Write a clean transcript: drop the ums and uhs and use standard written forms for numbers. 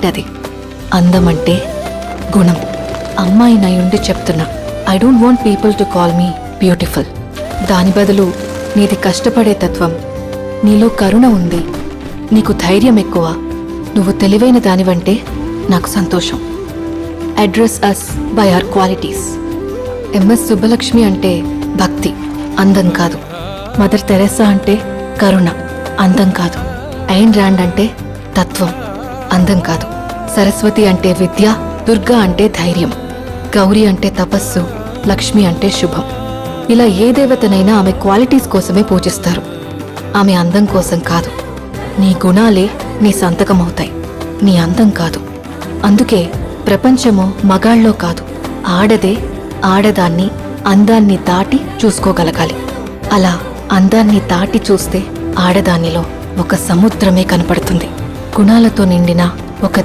Correct అది. అందమంటే గుణం. అమ్మాయి నయుండి చెప్తున్నా, I don't want people to call me beautiful. దాని బదులు నీది కష్టపడే తత్వం, నీలో కరుణ ఉంది, నీకు ధైర్యం ఎక్కువ, నువ్వు తెలివైన దానివంటే నాకు సంతోషం. Address as by our qualities. MS Subbulakshmi అంటే భక్తి, అందం కాదు. మదర్ తెరెసా అంటే కరుణ, అందం కాదు. ఐన్ ర్యాండ్ అంటే తత్వం, అందం కాదు. సరస్వతి అంటే విద్య, దుర్గా అంటే ధైర్యం, గౌరీ అంటే తపస్సు, లక్ష్మి అంటే శుభం. ఇలా ఏ దేవతనైనా ఆమె క్వాలిటీస్ కోసమే పూజిస్తారు, ఆమె అందం కోసం కాదు. నీ గుణాలే నీ సంతకమవుతాయి, నీ అందం కాదు. అందుకే ప్రపంచము మగాళ్ళలో కాదు, ఆడదే ఆడదాన్ని అందాన్ని దాటి చూసుకోగలగాలి. అలా అందాన్ని దాటి చూస్తే ఆడదానిలో ఒక సముద్రమే కనపడుతుంది, గుణాలతో నిండిన ఒక